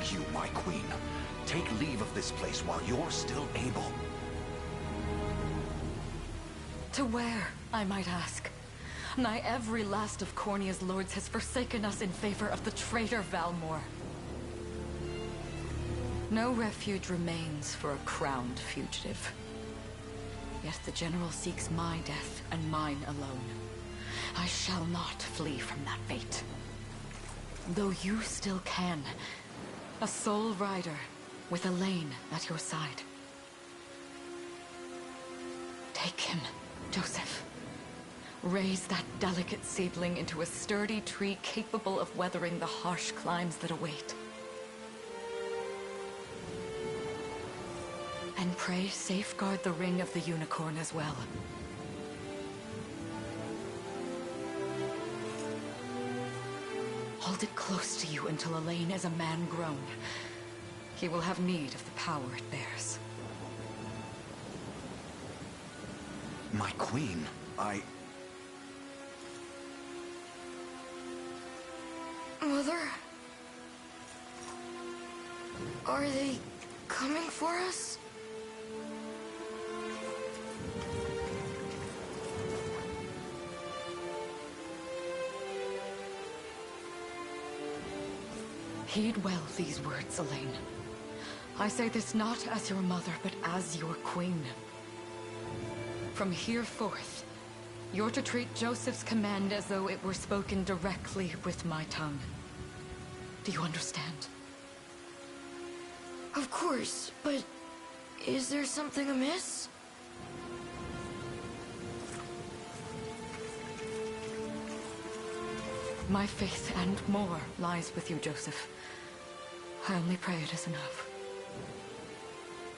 beg you, my queen, take leave of this place while you're still able. To where, I might ask? Nigh every last of Cornia's lords has forsaken us in favor of the traitor Valmor. No refuge remains for a crowned fugitive. Yet the general seeks my death and mine alone. I shall not flee from that fate. Though you still can. A sole rider with Elaine at your side. Take him, Joseph. Raise that delicate seedling into a sturdy tree capable of weathering the harsh climes that await. And pray safeguard the ring of the unicorn as well. Hold it close to you until Elaine is a man grown. He will have need of the power it bears. My queen, Mother? Are they coming for us? Heed well these words, Elaine. I say this not as your mother, but as your queen. From here forth, you're to treat Joseph's command as though it were spoken directly with my tongue. Do you understand? Of course, but is there something amiss? My faith and more lies with you, Joseph. I only pray it is enough.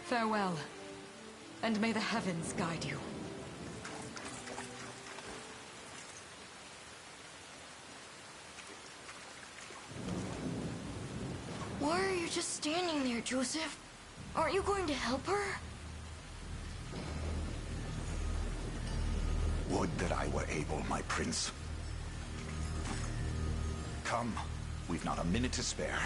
Farewell, and may the heavens guide you. Why are you just standing there, Joseph? Aren't you going to help her? would that I were able, my prince. Come, we've not a minute to spare.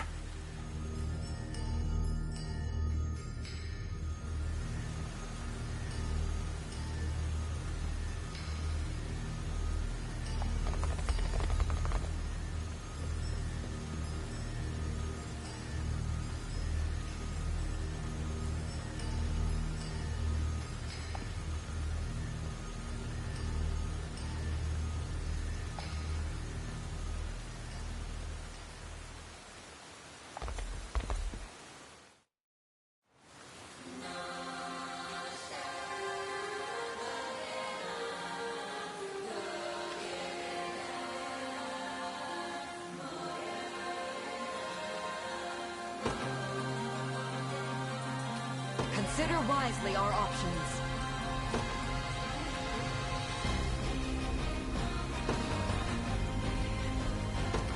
Consider wisely our options.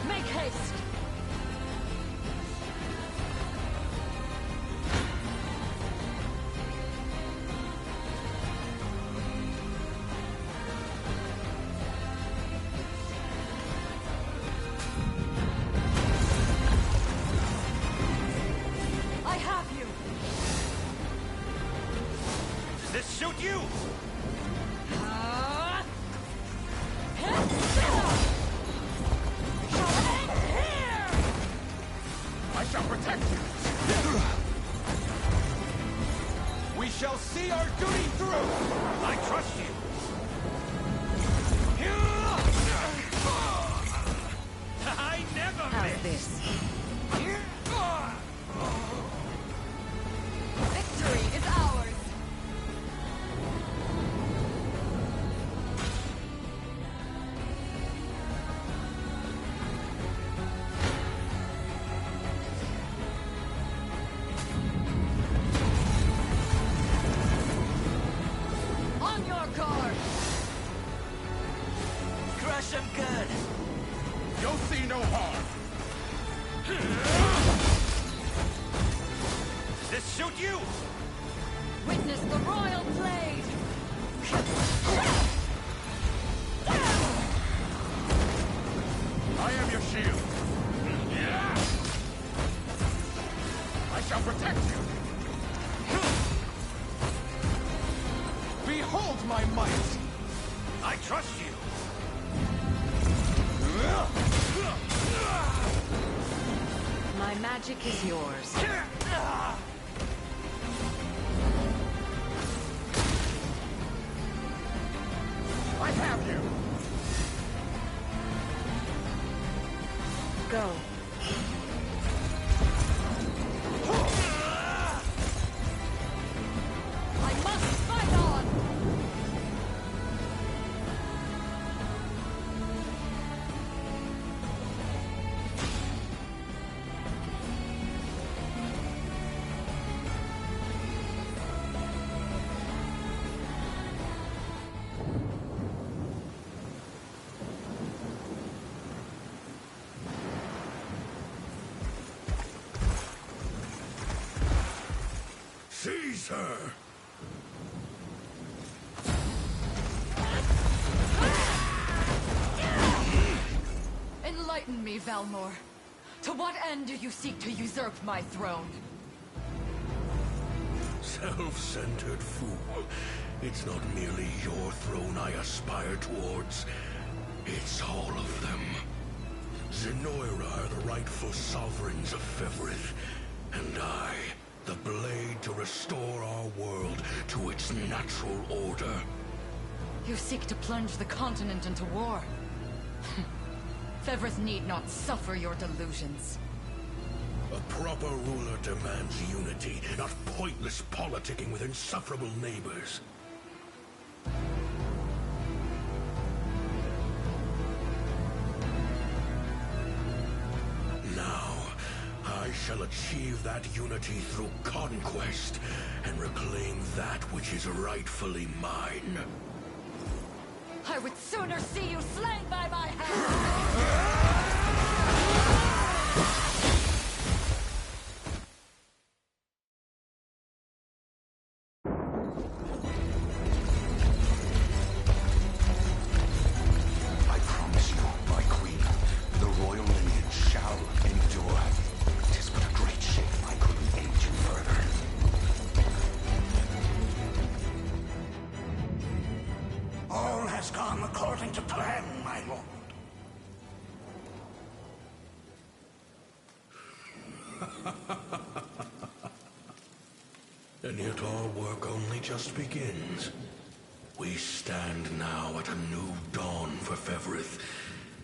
Make haste! I have you! Does this suit you? I shall protect you. We shall see our duty through. I trust you. I never How's miss. this? Victory is ours! On your guard! Crush him good. You'll see no harm. Does this suit you? Witness the royal blade! I am your shield. shall protect you! Behold my might! I trust you! My magic is yours. I have you! Go. I must fight on! Seize her! Enlighten me, Valmor. To what end do you seek to usurp my throne? Self-centered fool. It's not merely your throne I aspire towards. It's all of them. Zenoira are the rightful sovereigns of Fevrith, and I, the blade to restore our world to its natural order. You seek to plunge the continent into war. Fevrith need not suffer your delusions. A proper ruler demands unity, not pointless politicking with insufferable neighbors. Now, I shall achieve that unity through conquest and reclaim that which is rightfully mine. I would sooner see you slain by my hand! I promise you, my queen, the royal lineage shall endure. 'Tis but a great shame I couldn't aid you further. All has gone according to plan, my lord. And yet our work only just begins. We stand now at a new dawn for Fevrith,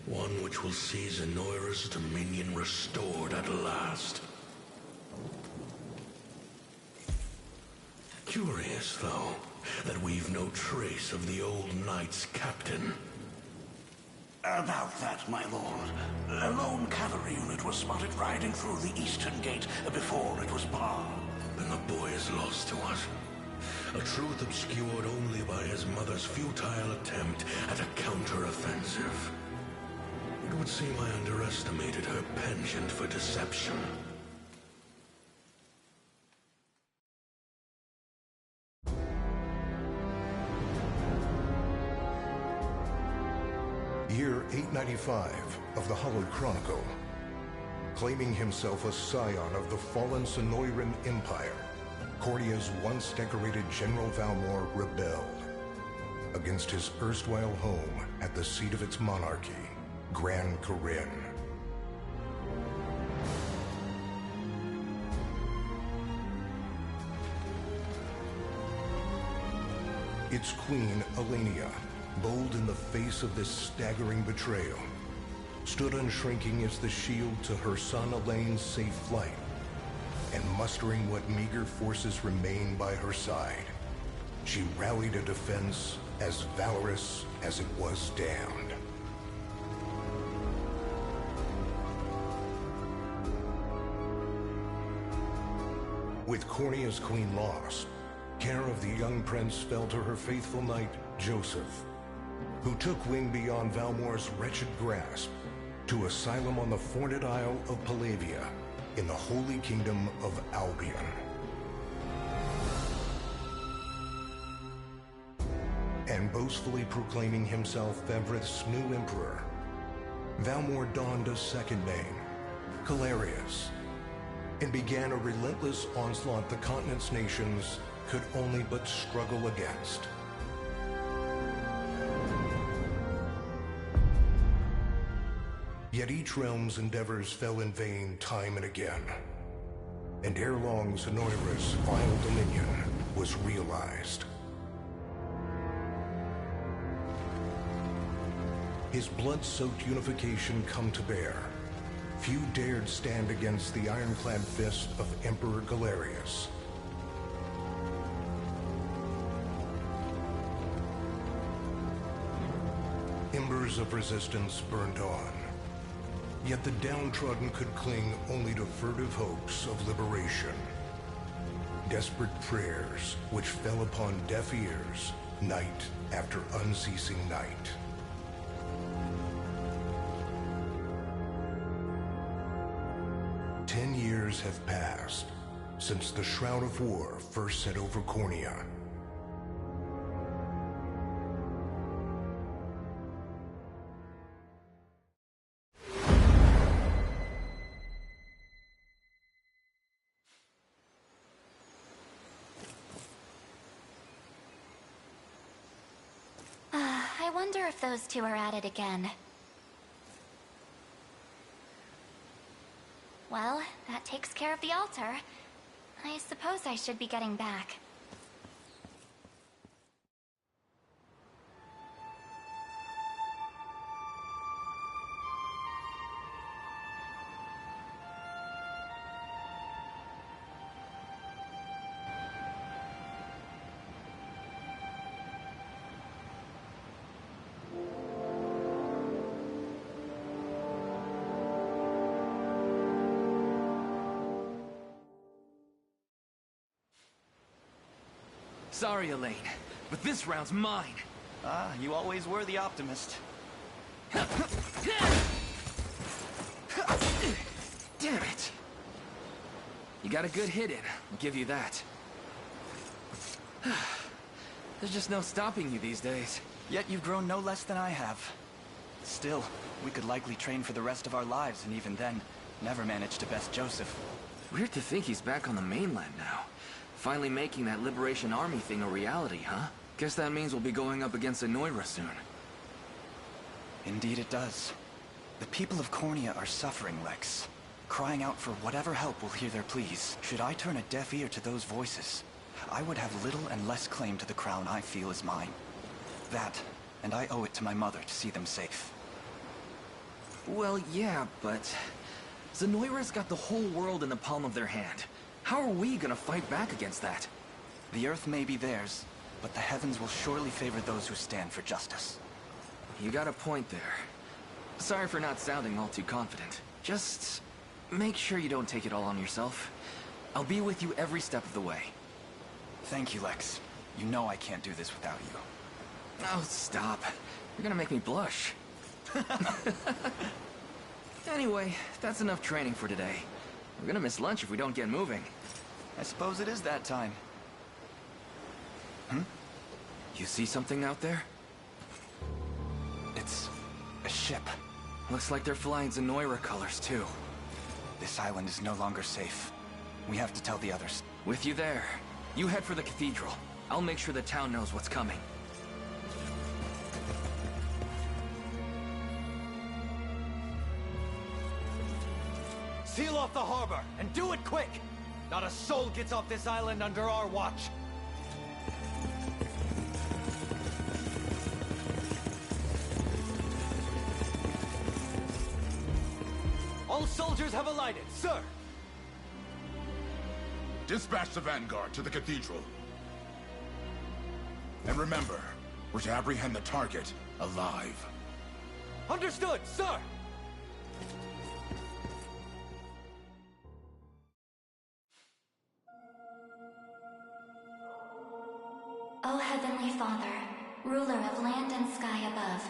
one which will see Zenoira's dominion restored at last. Curious, though, that we've no trace of the old knight's captain. About that, my lord. A lone cavalry unit was spotted riding through the eastern gate before it was barred. Then the boy is lost to us. A truth obscured only by his mother's futile attempt at a counter-offensive. It would seem I underestimated her penchant for deception. Year 895 of the Hallowed Chronicle. Claiming himself a scion of the fallen Sonoran Empire, Cordia's once decorated General Valmor rebelled against his erstwhile home at the seat of its monarchy, Grand Corinne. Its queen, Elenia, bold in the face of this staggering betrayal, stood unshrinking as the shield to her son Elaine's safe flight, and mustering what meager forces remained by her side, she rallied a defense as valorous as it was damned. With Cornea's queen lost, care of the young prince fell to her faithful knight, Joseph, who took wing beyond Valmor's wretched grasp to asylum on the Forned Isle of Palavia in the Holy Kingdom of Albion. And boastfully proclaiming himself Fevrith's new emperor, Valmor donned a second name, Calarius, and began a relentless onslaught the continent's nations could only but struggle against. Yet each realm's endeavors fell in vain time and again, and ere long Zenoira's final dominion was realized. His blood-soaked unification come to bear, few dared stand against the ironclad fist of Emperor Galerius. Embers of resistance burned on, yet the downtrodden could cling only to furtive hopes of liberation. Desperate prayers which fell upon deaf ears night after unceasing night. Years have passed since the Shroud of War first set over Cornea. I wonder if those two are at it again. Well, that takes care of the altar. I suppose I should be getting back. Sorry, Elaine, but this round's mine. Ah, you always were the optimist. Damn it! You got a good hit in, I'll give you that. There's just no stopping you these days. Yet you've grown no less than I have. Still, we could likely train for the rest of our lives, and even then, never manage to best Joseph. Weird to think he's back on the mainland now. Finally making that Liberation Army thing a reality, huh? Guess that means we'll be going up against Zenoira soon. Indeed it does. The people of Cornea are suffering, Lex. Crying out for whatever help will hear their pleas. Should I turn a deaf ear to those voices, I would have little and less claim to the crown I feel is mine. That, and I owe it to my mother to see them safe. Well, yeah, but Zenoira's got the whole world in the palm of their hand. How are we gonna fight back against that? The Earth may be theirs, but the heavens will surely favor those who stand for justice. You got a point there. Sorry for not sounding all too confident. Just make sure you don't take it all on yourself. I'll be with you every step of the way. Thank you, Lex. You know I can't do this without you. Oh, stop. You're gonna make me blush. Anyway, that's enough training for today. We're gonna miss lunch if we don't get moving. I suppose it is that time. You see something out there? It's a ship. Looks like they're flying Zenoira colors, too. This island is no longer safe. We have to tell the others. With you there. You head for the cathedral. I'll make sure the town knows what's coming. Seal off the harbor, and do it quick! Not a soul gets off this island under our watch. All soldiers have alighted, sir! Dispatch the vanguard to the cathedral. And remember, we're to apprehend the target alive. Understood, sir! O Heavenly Father, ruler of land and sky above,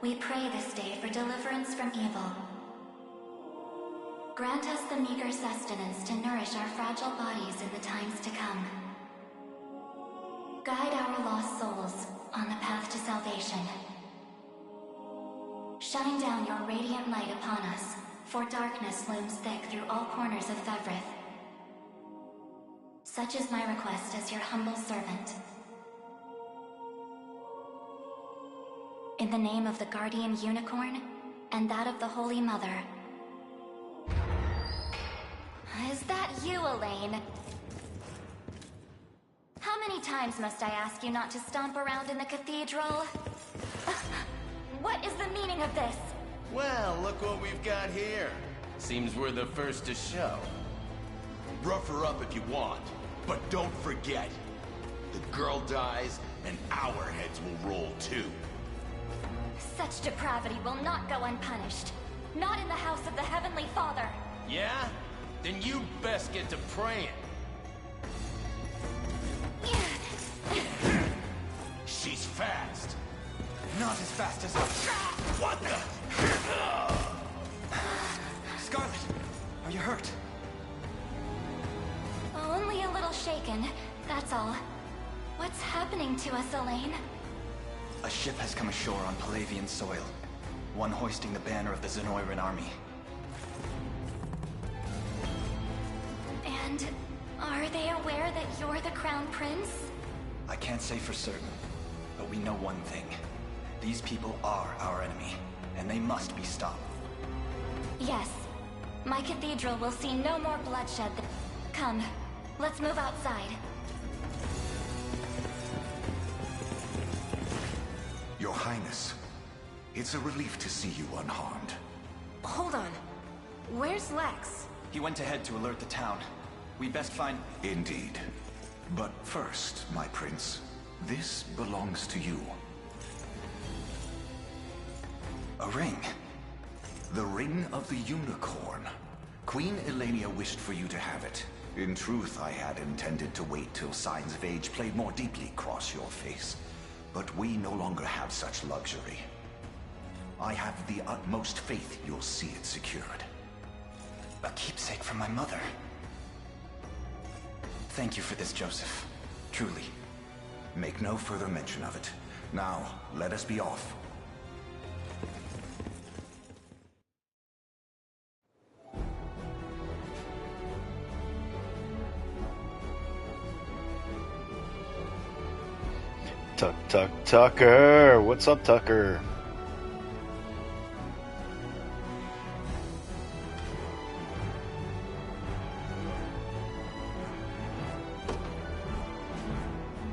we pray this day for deliverance from evil. Grant us the meager sustenance to nourish our fragile bodies in the times to come. Guide our lost souls on the path to salvation. Shine down your radiant light upon us, for darkness looms thick through all corners of Fevrith. Such is my request as your humble servant. In the name of the Guardian Unicorn, and that of the Holy Mother. Is that you, Elaine? How many times must I ask you not to stomp around in the cathedral? What is the meaning of this? Well, look what we've got here. Seems we're the first to show. Rough her up if you want, but don't forget. The girl dies, and our heads will roll too. Such depravity will not go unpunished. Not in the house of the Heavenly Father. Yeah? Then you best get to praying. She's fast. Not as fast as us. What the? Scarlet, are you hurt? Only a little shaken, that's all. What's happening to us, Elaine? A ship has come ashore on Palavian soil. One hoisting the banner of the Zenoiran army. And are they aware that you're the Crown Prince? I can't say for certain, but we know one thing. These people are our enemy, and they must be stopped. Yes. My cathedral will see no more bloodshed. Come, let's move outside. Your Highness, it's a relief to see you unharmed. Hold on. Where's Lex? He went ahead to alert the town. We best find... Indeed. But first, my prince, this belongs to you. A ring. The Ring of the Unicorn. Queen Elenia wished for you to have it. In truth, I had intended to wait till signs of age played more deeply across your face. But we no longer have such luxury. I have the utmost faith you'll see it secured. A keepsake from my mother. Thank you for this, Joseph. Truly. Make no further mention of it. Now, let us be off. Tucker! What's up, Tucker?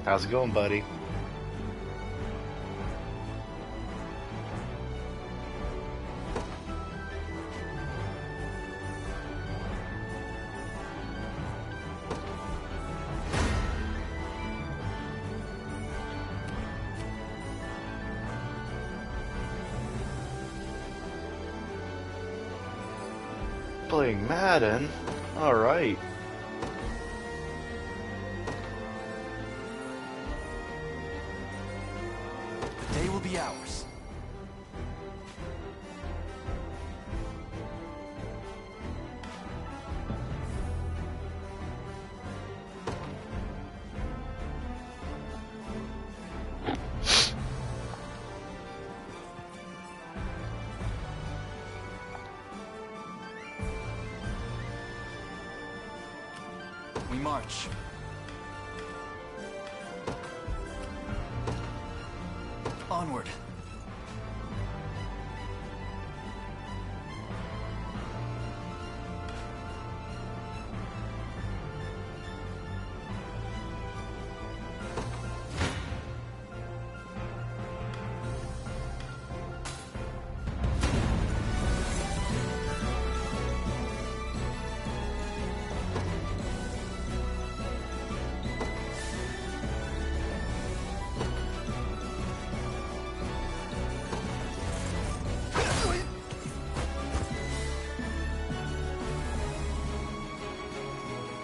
How's it going, buddy? Playing Madden? Alright. The day will be ours. We march. Onward.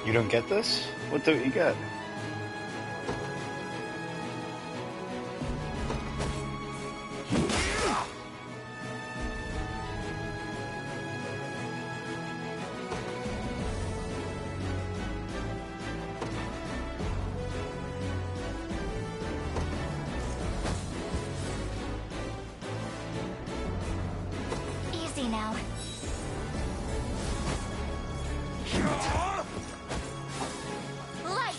You don't get this? What do you get? Easy now. Light!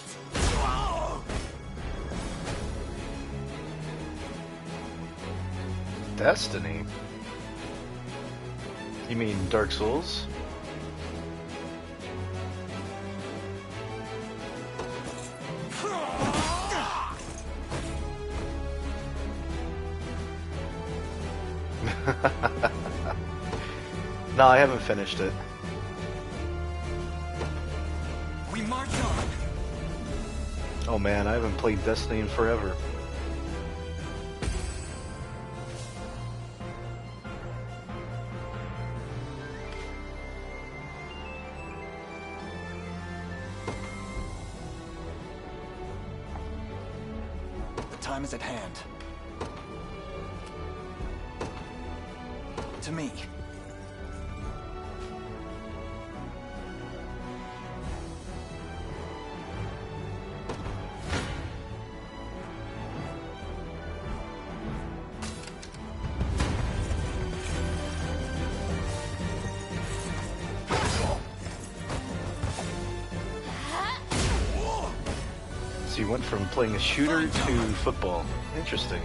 Destiny? You mean Dark Souls? No, I haven't finished it. We march on. Oh man, I haven't played Destiny in forever. The time is at hand. To me. So you went from playing a shooter to football. Interesting.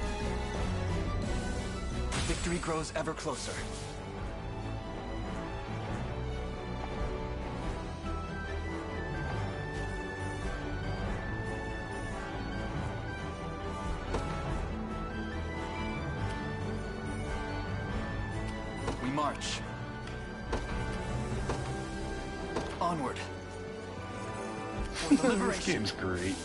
Victory grows ever closer. We march. Onward. For the This liberation. game's great.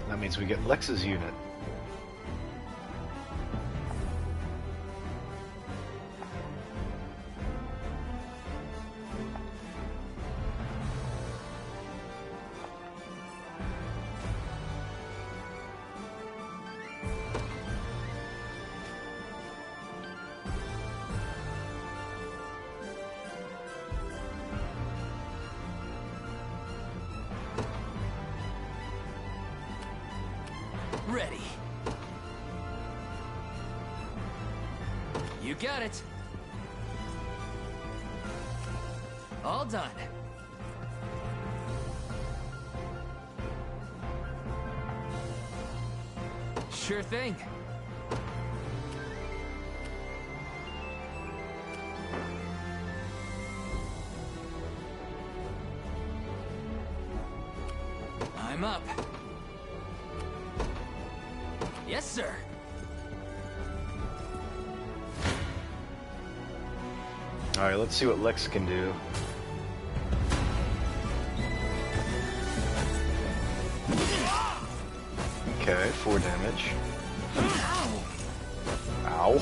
That means we get Lex's unit. Ready. You got it. All done. Sure thing. I'm up. Yes, sir. Alright, let's see what Lex can do. Okay, 4 damage. Ow.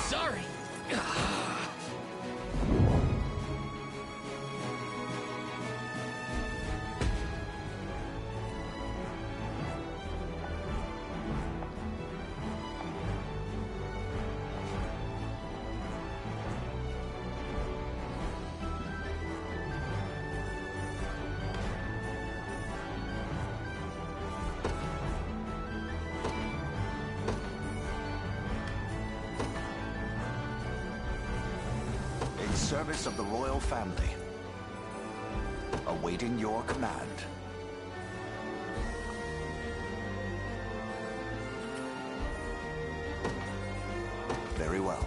Sorry. In service of the royal family, awaiting your command. Very well.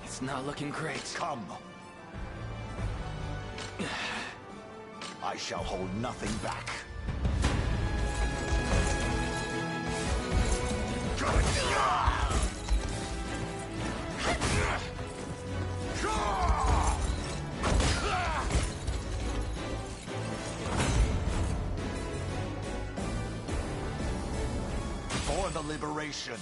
It's not looking great. Come. I shall hold nothing back. For the liberation.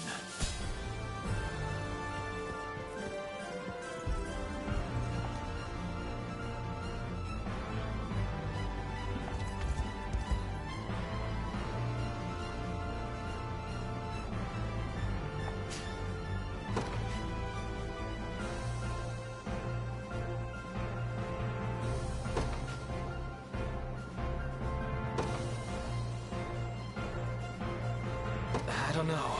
I don't know.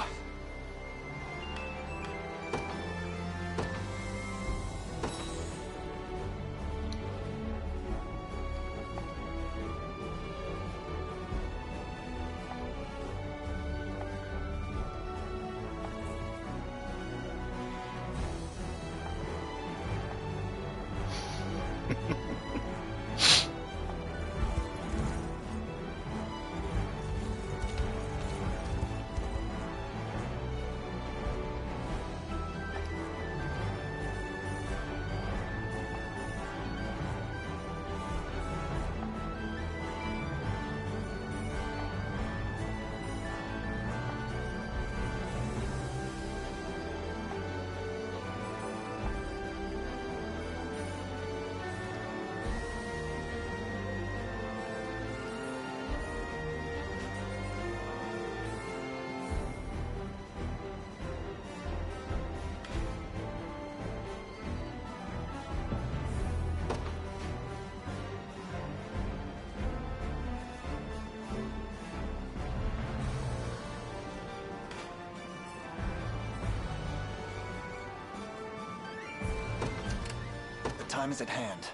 Time is at hand.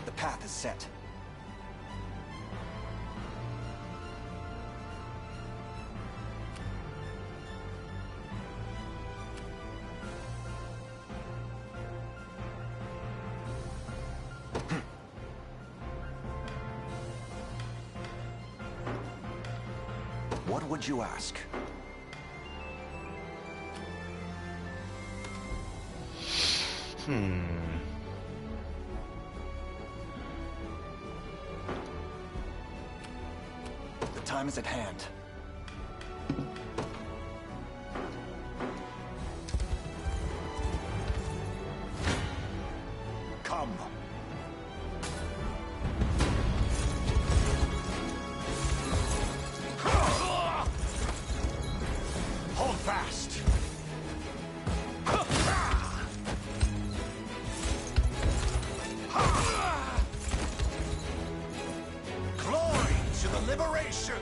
The path is set. What would you ask? The time is at hand. Come. Hold fast. Glory to the liberation!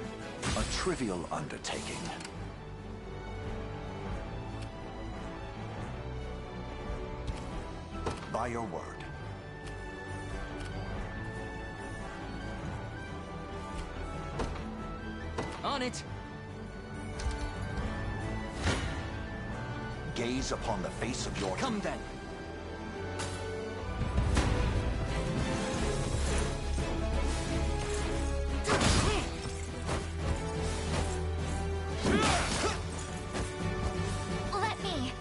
A trivial undertaking. By your word. On it! Gaze upon the face of your... Come then! Let me.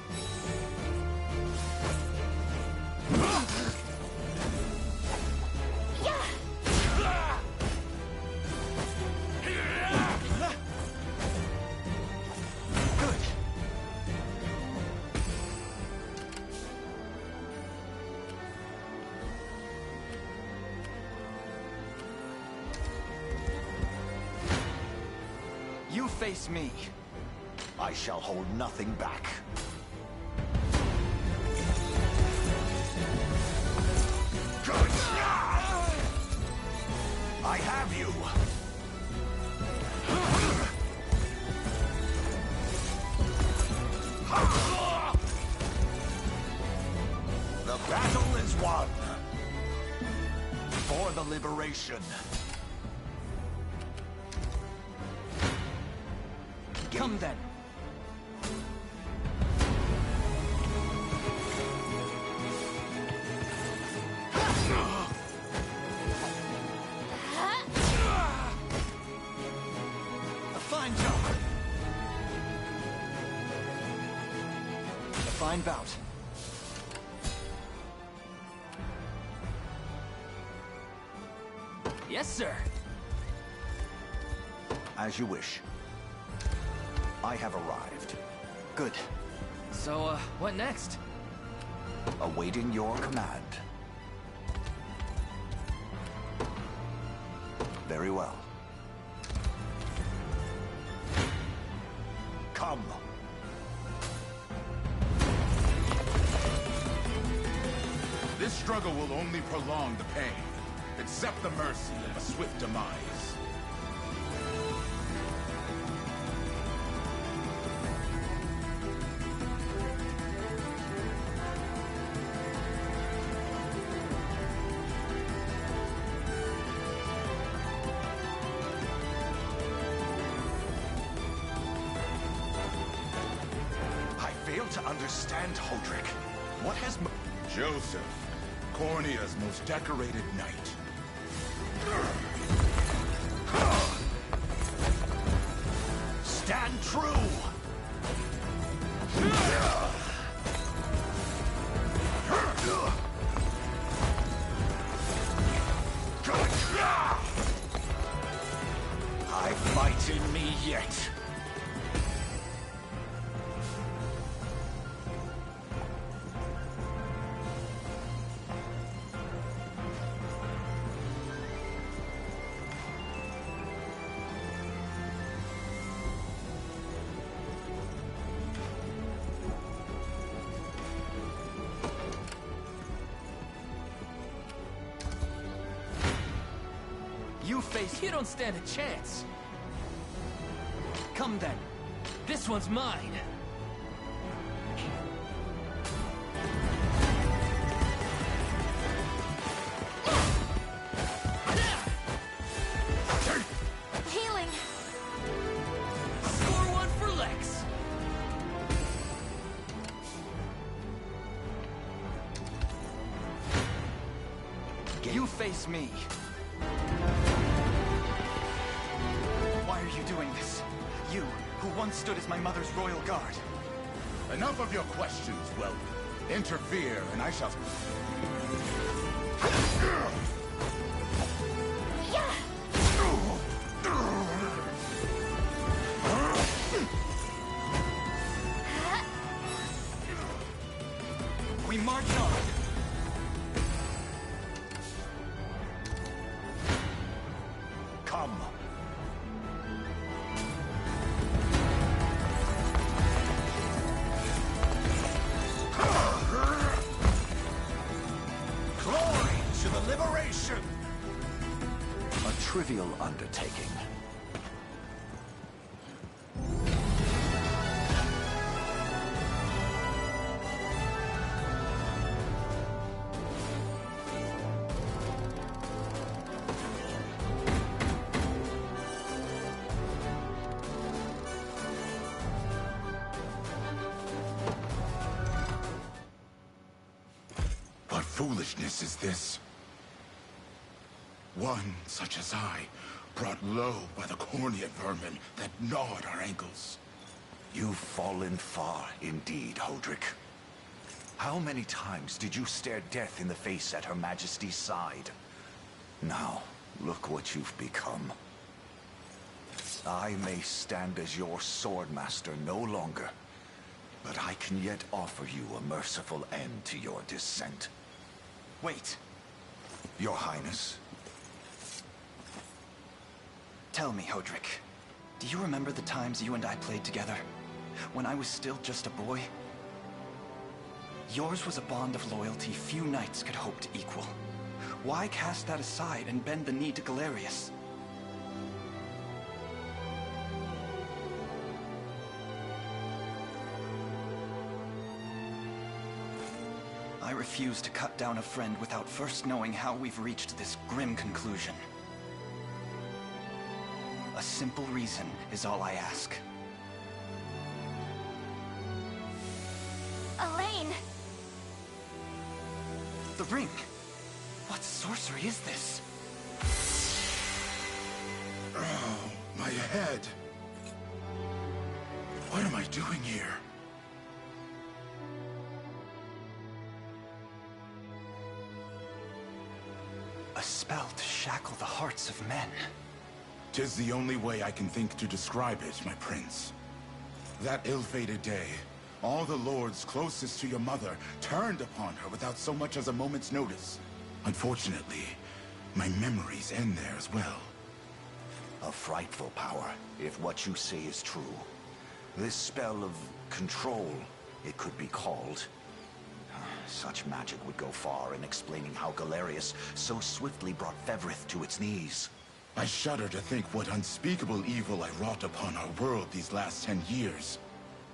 Good. You face me. I shall hold nothing back. Good. I have you. The battle is won. For the liberation. Come then! A fine job. A fine bout. Yes, sir! As you wish. I have arrived. Good. So, what next? Awaiting your command. Very well. Come. This struggle will only prolong the pain. Accept the mercy of a swift demise. I fail to understand, Hodrick. What has... Joseph, Cornea's most decorated knight. Stand true! I fight in me yet. You don't stand a chance. Come then. This one's mine. Healing. Score one for Lex. You face me. Why are you doing this? You, who once stood as my mother's royal guard. Enough of your questions, Welp. Interfere, and I shall... We march on. Come. Glory to the liberation! A trivial undertaking. What foolishness is this? One such as I, brought low by the Cornea vermin that gnawed our ankles. You've fallen far indeed, Hodrick. How many times did you stare death in the face at Her Majesty's side? Now, look what you've become. I may stand as your swordmaster no longer, but I can yet offer you a merciful end to your descent. Wait. Your Highness. Tell me, Hodrick. Do you remember the times you and I played together? When I was still just a boy? Yours was a bond of loyalty few knights could hope to equal. Why cast that aside and bend the knee to Galerius? I refuse to cut down a friend without first knowing how we've reached this grim conclusion. A simple reason is all I ask. Elaine! The ring! What sorcery is this? Oh, my head. What am I doing here? A spell to shackle the hearts of men. 'Tis the only way I can think to describe it, my prince. That ill-fated day, all the lords closest to your mother turned upon her without so much as a moment's notice. Unfortunately, my memories end there as well. A frightful power, if what you say is true. This spell of control, it could be called. Such magic would go far in explaining how Galerius so swiftly brought Fevrith to its knees. I shudder to think what unspeakable evil I wrought upon our world these last 10 years.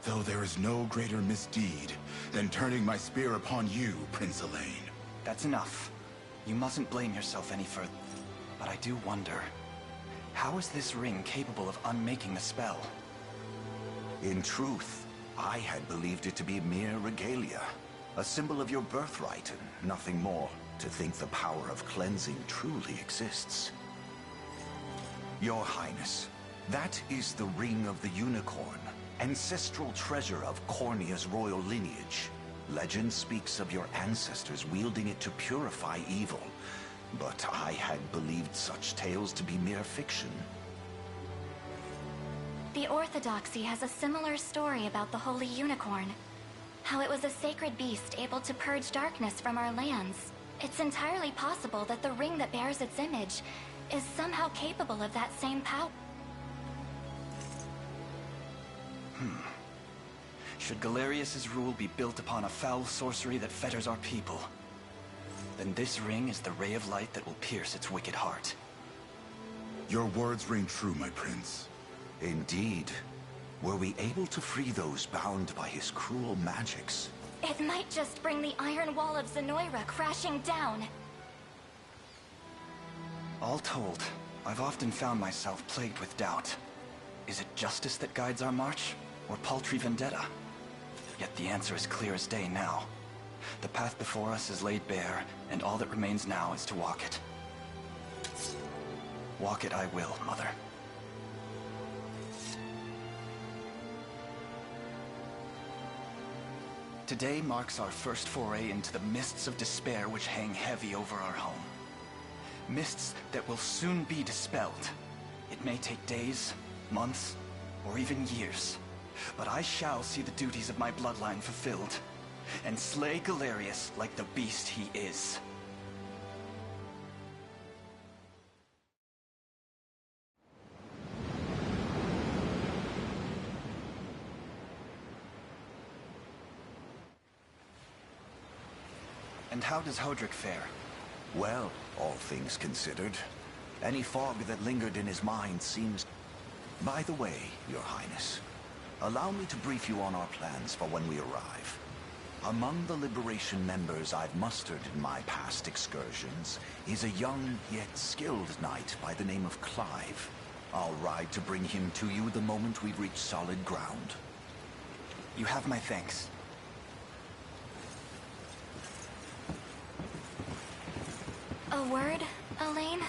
Though there is no greater misdeed than turning my spear upon you, Prince Elaine. That's enough. You mustn't blame yourself any further. But I do wonder, how is this ring capable of unmaking the spell? In truth, I had believed it to be mere regalia. A symbol of your birthright and nothing more. To think the power of cleansing truly exists. Your Highness, that is the Ring of the Unicorn, ancestral treasure of Cornia's royal lineage. Legend speaks of your ancestors wielding it to purify evil, but I had believed such tales to be mere fiction. The Orthodoxy has a similar story about the Holy Unicorn. How it was a sacred beast able to purge darkness from our lands. It's entirely possible that the ring that bears its image is somehow capable of that same power. Should Galerius's rule be built upon a foul sorcery that fetters our people, then this ring is the ray of light that will pierce its wicked heart. Your words ring true, my prince. Indeed. Were we able to free those bound by his cruel magics? It might just bring the Iron Wall of Zenoira crashing down. All told, I've often found myself plagued with doubt. Is it justice that guides our march, or paltry vendetta? Yet the answer is clear as day now. The path before us is laid bare, and all that remains now is to walk it. Walk it I will, Mother. Today marks our first foray into the mists of despair which hang heavy over our home. Mists that will soon be dispelled. It may take days, months, or even years. But I shall see the duties of my bloodline fulfilled, and slay Galerius like the beast he is. And how does Hodrick fare? Well, all things considered. Any fog that lingered in his mind seems... By the way, Your Highness, allow me to brief you on our plans for when we arrive. Among the Liberation members I've mustered in my past excursions is a young yet skilled knight by the name of Clive. I'll ride to bring him to you the moment we reach solid ground. You have my thanks. A word, Elaine?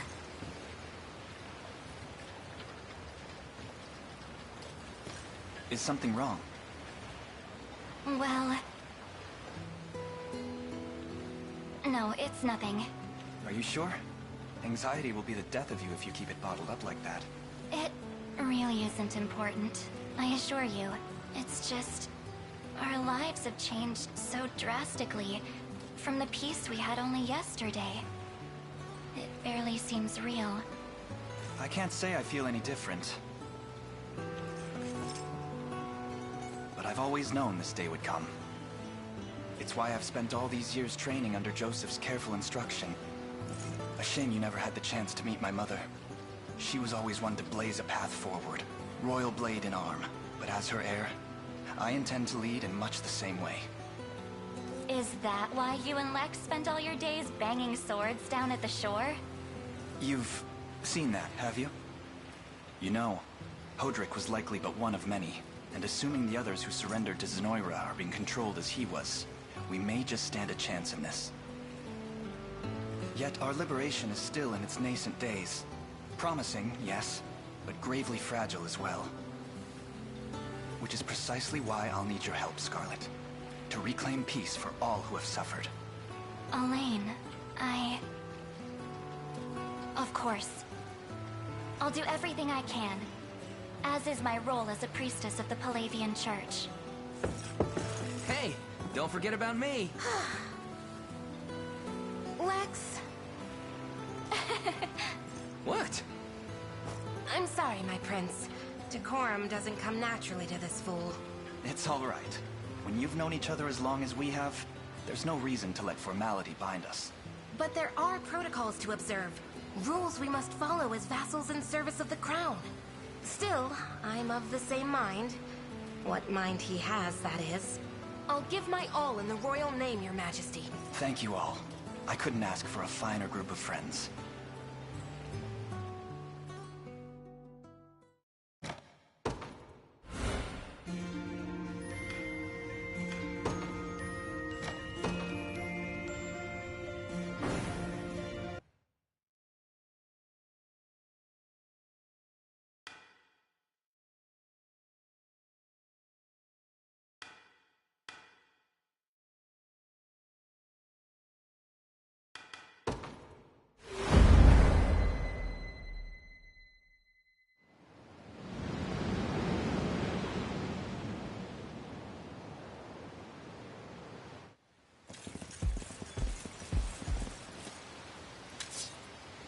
Is something wrong? Well... No, it's nothing. Are you sure? Anxiety will be the death of you if you keep it bottled up like that. It really isn't important, I assure you. It's just... our lives have changed so drastically from the peace we had only yesterday. It barely seems real. I can't say I feel any different. But I've always known this day would come. It's why I've spent all these years training under Joseph's careful instruction. A shame you never had the chance to meet my mother. She was always one to blaze a path forward, royal blade in arm. But as her heir, I intend to lead in much the same way. Is that why you and Lex spent all your days banging swords down at the shore? You've seen that, have you? You know, Hodrick was likely but one of many, and assuming the others who surrendered to Zenoira are being controlled as he was, we may just stand a chance in this. Yet our liberation is still in its nascent days. Promising, yes, but gravely fragile as well. Which is precisely why I'll need your help, Scarlet. To reclaim peace for all who have suffered. Elaine, Of course. I'll do everything I can, as is my role as a priestess of the Palavian Church. Hey, don't forget about me. Lex. What? I'm sorry, my prince. Decorum doesn't come naturally to this fool. It's all right. When you've known each other as long as we have, There's no reason to let formality bind us. But there are protocols to observe. Rules we must follow as vassals in service of the crown. Still, I'm of the same mind. What mind he has, that is. I'll give my all in the royal name, Your Majesty. Thank you all. I couldn't ask for a finer group of friends.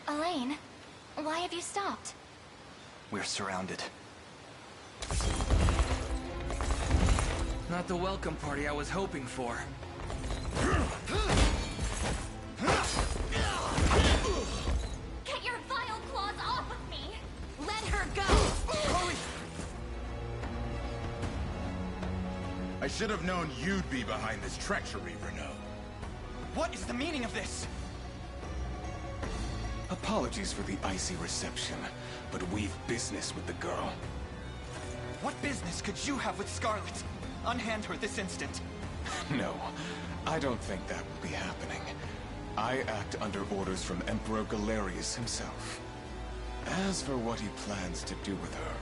Elaine, why have you stopped? We're surrounded. Not the welcome party I was hoping for. Get your vile claws off of me! Let her go! Chloe! I should have known you'd be behind this treachery, Renault. What is the meaning of this? Apologies for the icy reception, but we've business with the girl. What business could you have with Scarlet? Unhand her this instant. No, I don't think that will be happening. I act under orders from Emperor Galerius himself. As for what he plans to do with her,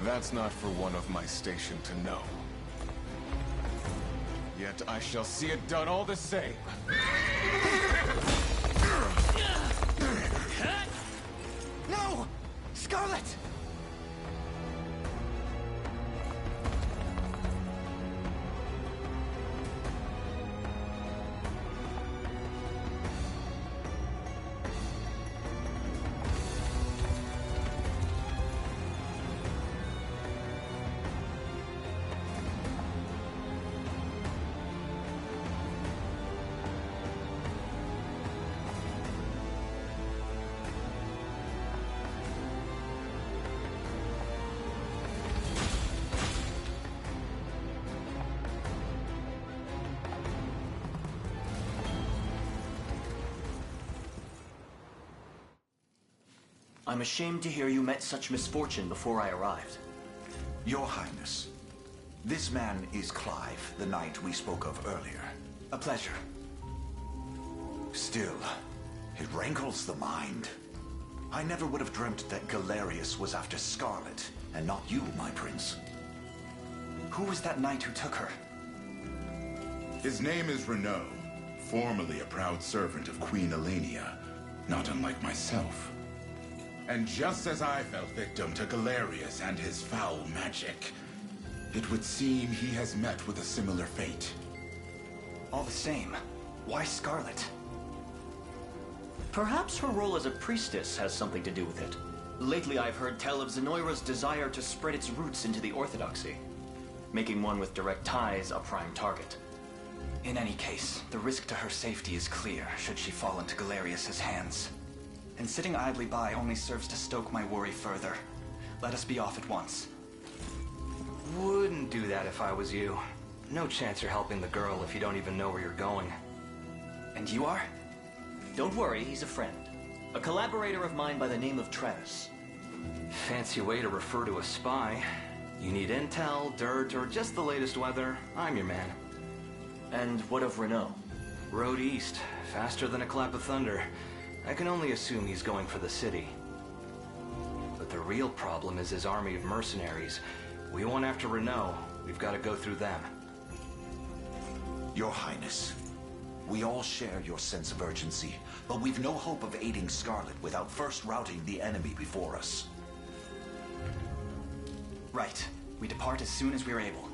that's not for one of my station to know. Yet I shall see it done all the same. No! Scarlet! I'm ashamed to hear you met such misfortune before I arrived. Your Highness, this man is Clive, the knight we spoke of earlier. A pleasure. Still, it rankles the mind. I never would have dreamt that Galerius was after Scarlet, and not you, my prince. Who was that knight who took her? His name is Renault, formerly a proud servant of Queen Elenia, not unlike myself. And just as I fell victim to Galerius and his foul magic, it would seem he has met with a similar fate. All the same, why Scarlet? Perhaps her role as a priestess has something to do with it. Lately I've heard tell of Zenoira's desire to spread its roots into the Orthodoxy, making one with direct ties a prime target. In any case, the risk to her safety is clear should she fall into Galerius's hands. And sitting idly by only serves to stoke my worry further. Let us be off at once. Wouldn't do that if I was you. No chance you're helping the girl if you don't even know where you're going. And you are? Don't worry, he's a friend. A collaborator of mine by the name of Travis. Fancy way to refer to a spy. You need intel, dirt, or just the latest weather, I'm your man. And what of Renault? Road east, faster than a clap of thunder. I can only assume he's going for the city. But the real problem is his army of mercenaries. We went after Renault. We've got to go through them. Your Highness, we all share your sense of urgency, but we've no hope of aiding Scarlet without first routing the enemy before us. Right. We depart as soon as we're able.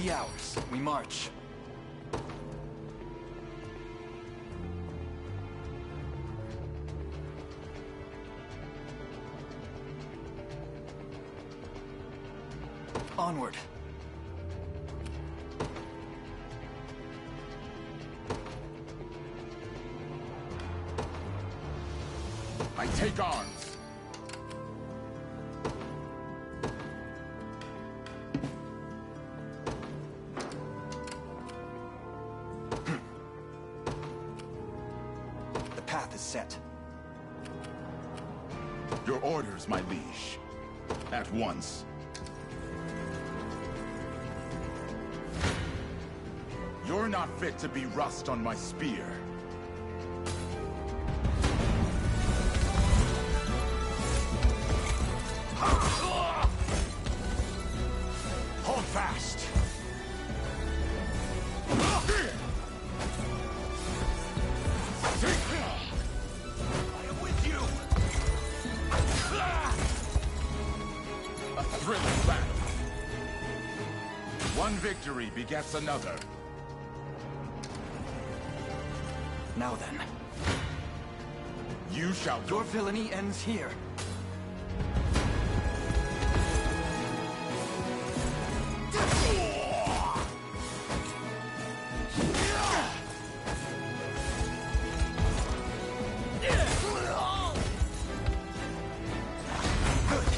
be ours. We march. Onward. I take arms. The path is set. Your orders, my liege. At once. You're not fit to be rust on my spear. Hold fast! I am with you! A thrilling battle. One victory begets another. Now then. You shall... Your villainy ends here. Good.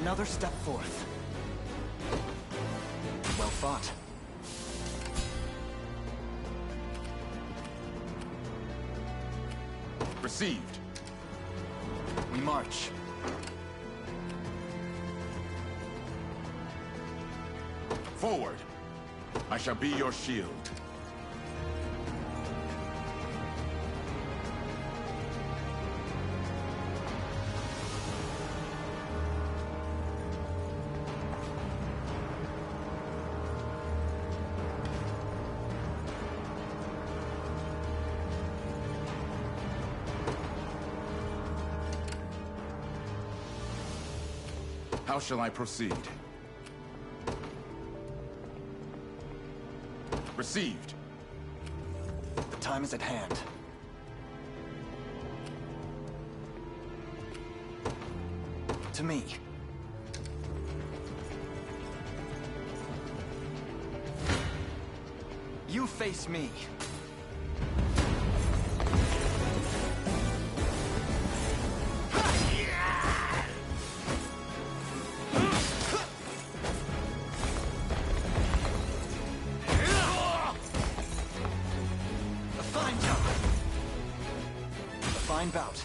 Another step forth. Well fought. Received. We march. Forward. I shall be your shield. How shall I proceed? Received. The time is at hand. To me. You face me. Fine bout.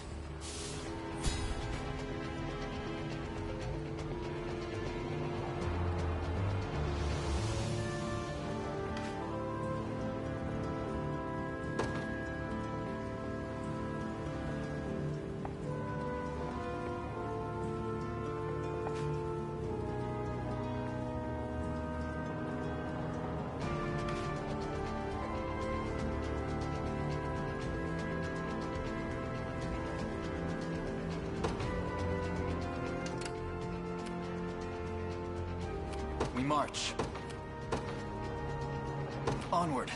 We march. Onward.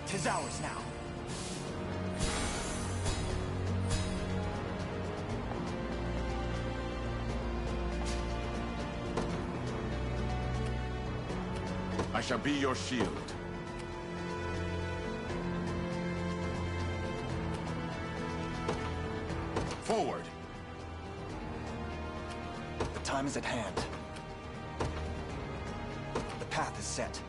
'Tis ours now. I shall be your shield. Forward. The time is at hand. The path is set.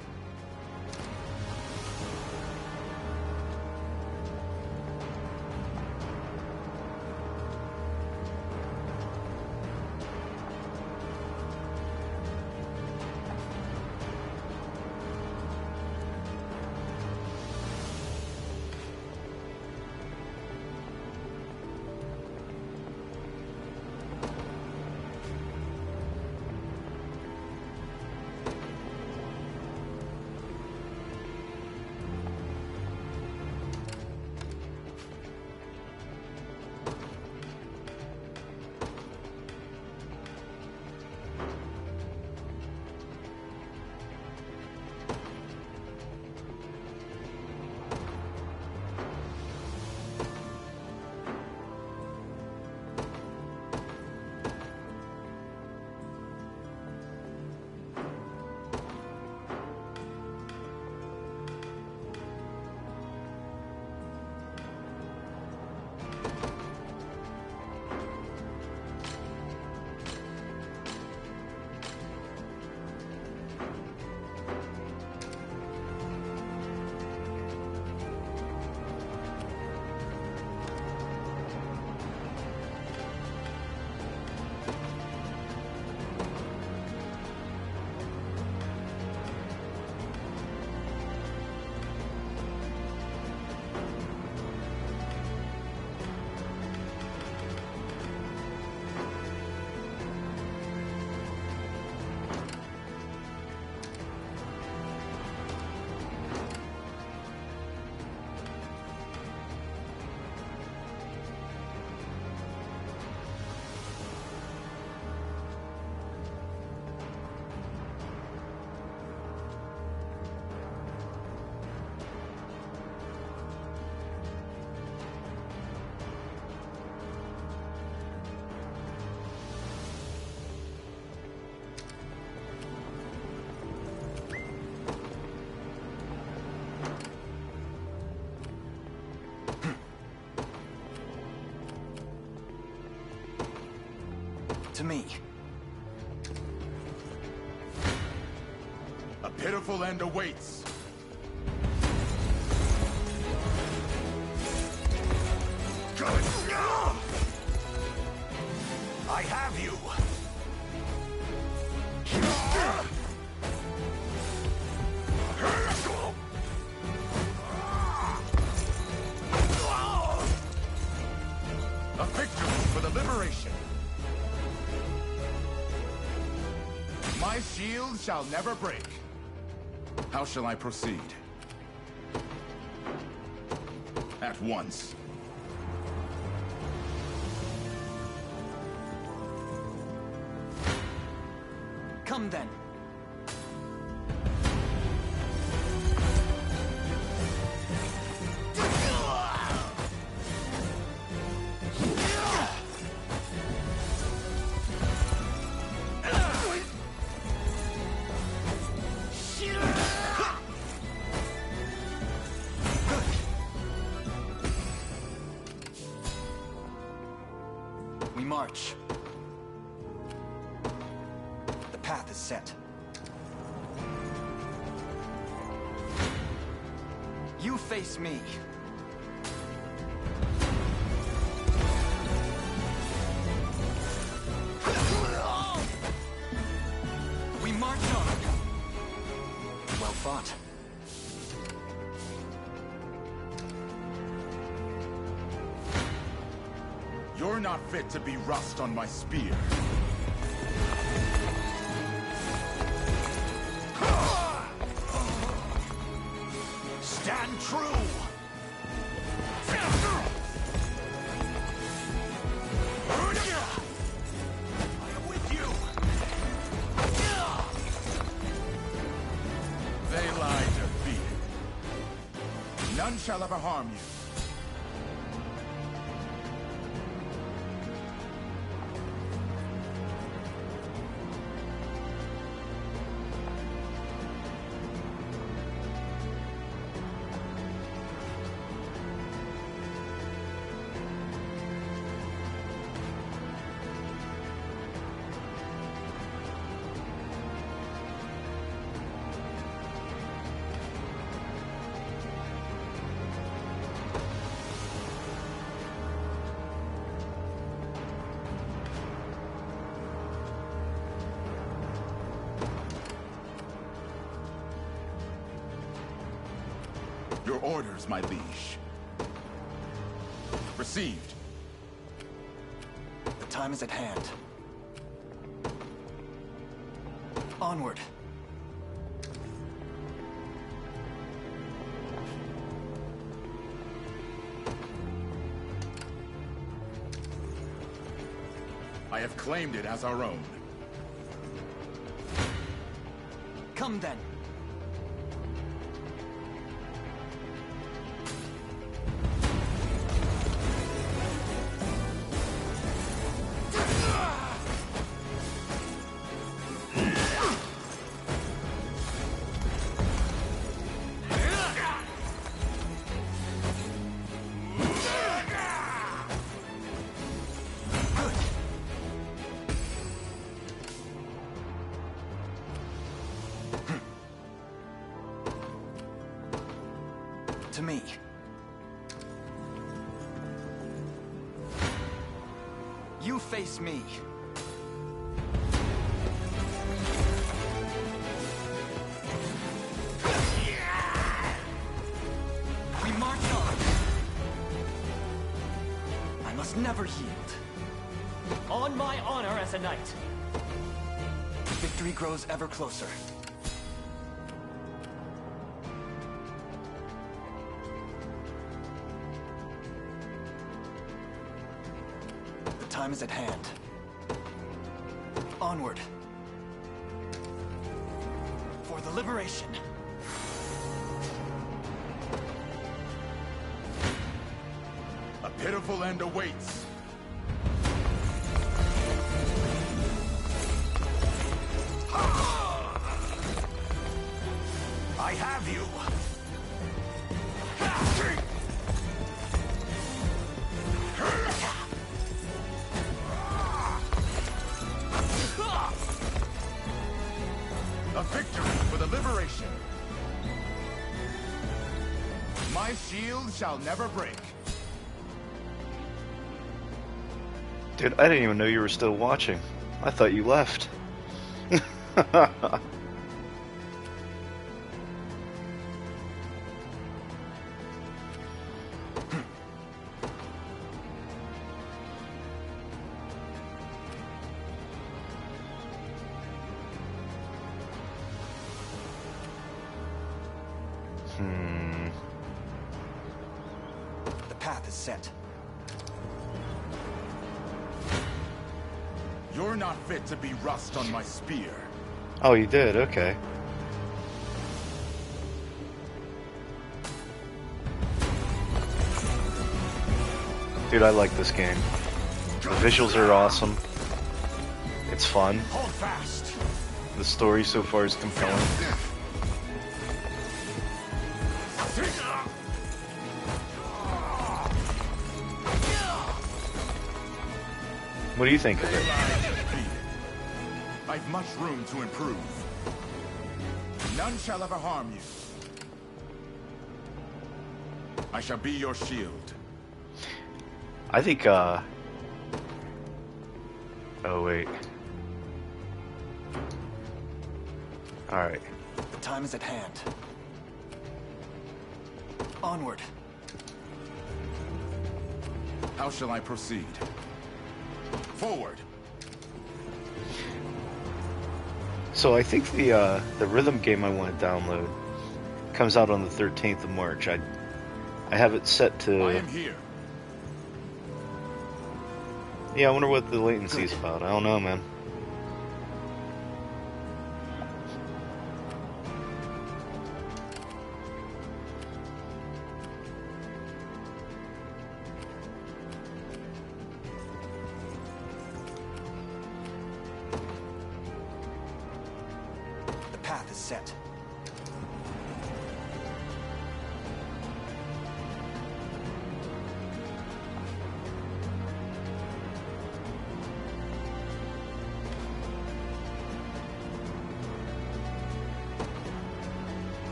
To me. A pitiful end awaits. I have you! A victory for the liberation. My shield shall never break. How shall I proceed? At once. Come then. We march. The path is set. You face me. We march on. Well fought. You're not fit to be rust on my spear. Stand true! I am with you! They lie defeated. None shall ever harm you. Your orders, my liege. Received. The time is at hand. Onward. I have claimed it as our own. Come then. To me. You face me. We march on. I must never yield. On my honor as a knight. Victory grows ever closer. The time is at hand. Onward. For the liberation. A pitiful end awaits. I have you! shield shall never break. Dude, I didn't even know you were still watching. I thought you left. The path is set. You're not fit to be rust on my spear. Oh, you did? Okay. Dude, I like this game. The visuals are awesome. It's fun. Hold fast. The story so far is compelling. What do you think of it? I've much room to improve. None shall ever harm you. I shall be your shield. I think, oh, wait. Alright. The time is at hand. Onward. How shall I proceed? Forward. So I think the rhythm game I want to download comes out on the 13th of March. I have it set to... I am here. Yeah, I wonder what the latency is about. I don't know, man. The path is set.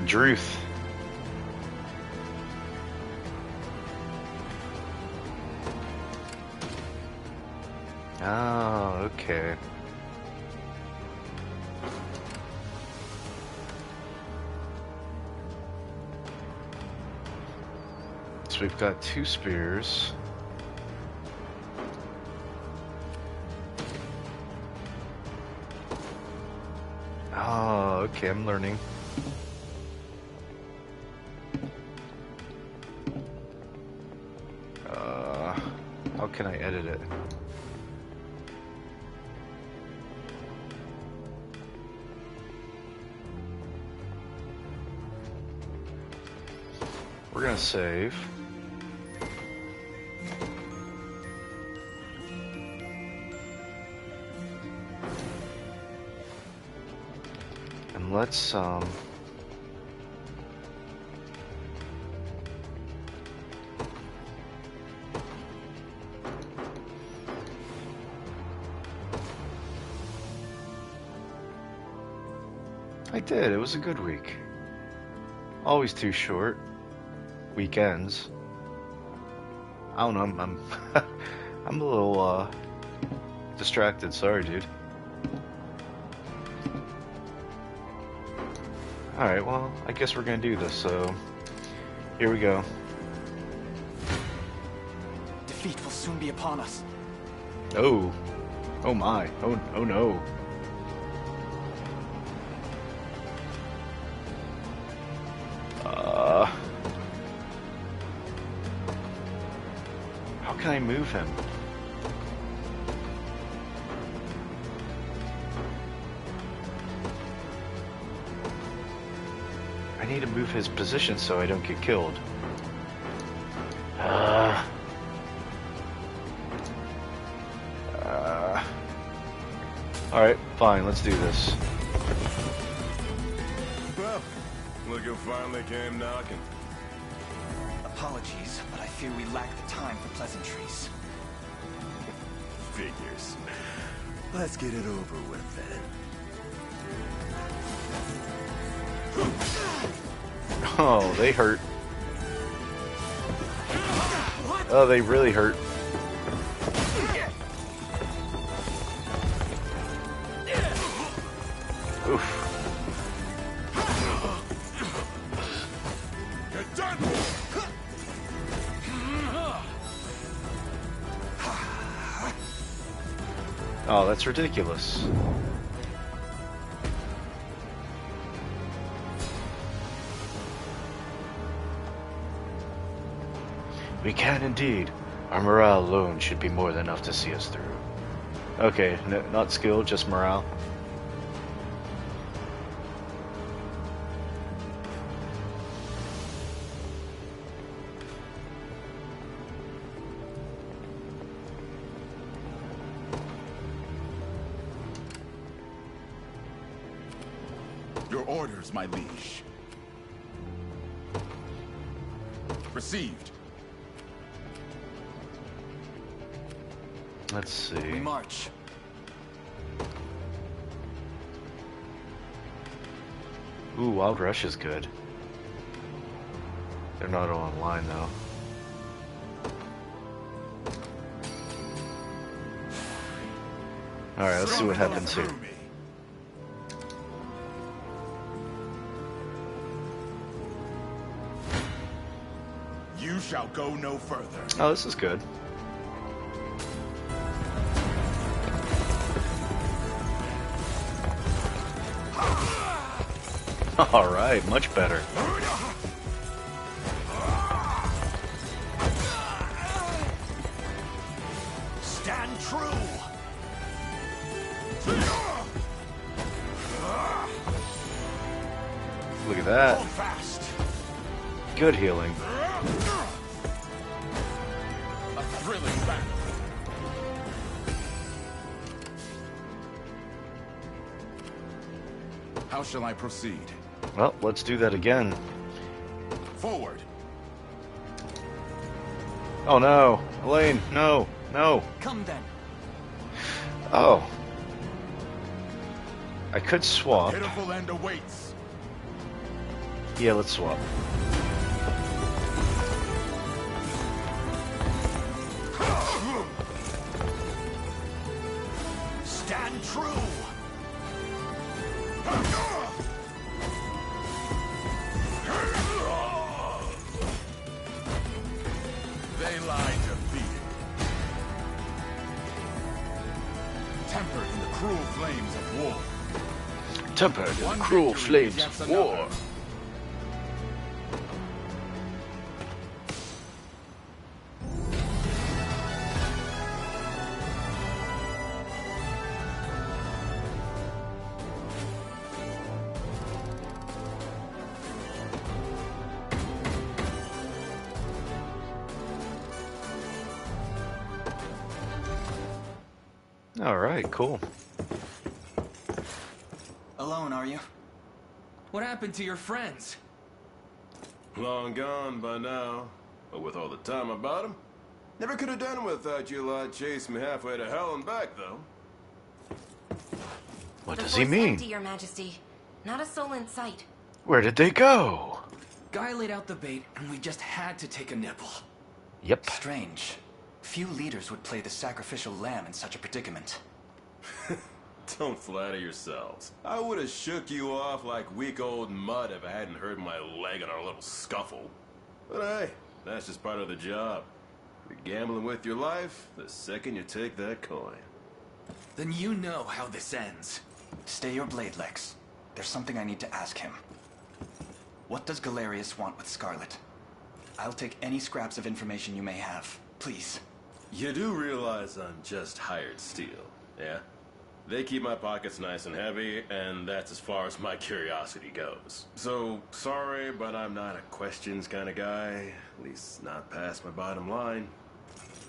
Druth. Oh, okay. So we've got 2 spears. Oh, okay, I'm learning. How can I edit it? We're gonna save. And let's I did. It was a good week. Always too short. Weekends. I don't know. I'm I'm a little distracted. Sorry, dude. All right. Well, I guess we're gonna do this. So here we go. Defeat will soon be upon us. Oh. Oh my. Oh no. How can I move him? I need to move his position so I don't get killed. Alright, fine, let's do this. Well, look who finally came knocking. Apologies, but I fear we lack the time for pleasantries. Figures. Let's get it over with then. Oh, they hurt. Oh, they really hurt. Oof. Get done! Oh, that's ridiculous. We can indeed. Our morale alone should be more than enough to see us through. Okay, not skill, just morale. Your orders, my liege. Received. Let's see. We march. Ooh, Wild Rush is good. They're not all online though. Alright, let's see what happens here. You shall go no further. Oh, this is good. Alright, much better. Stand true. Look at that. Hold fast. Good healing. A thrilling battle. How shall I proceed? Well, let's do that again. Forward. Oh no, Elaine, no, no. Come then. Oh. I could swap. Pitiful end awaits. Yeah, let's swap. Stand true. They lie defeated. Tempered in the cruel flames of war. Tempered in the cruel flames of war. Alright, cool. Alone, are you? What happened to your friends? Long gone by now. But with all the time about him, never could have done it without you lot chasing me halfway to hell and back, though. What The does he fort's mean? empty, Your Majesty. Not a soul in sight. Where did they go? Guy laid out the bait, and we just had to take a nibble. Yep. Strange. Few leaders would play the sacrificial lamb in such a predicament. Don't flatter yourselves. I would have shook you off like weak old mud if I hadn't hurt my leg in our little scuffle. But hey, that's just part of the job. You're gambling with your life the second you take that coin. Then you know how this ends. Stay your blade, Lex. There's something I need to ask him. What does Galerius want with Scarlet? I'll take any scraps of information you may have. Please. You do realize I'm just hired steel, yeah? They keep my pockets nice and heavy, and that's as far as my curiosity goes. So, sorry, but I'm not a questions kind of guy. At least not past my bottom line.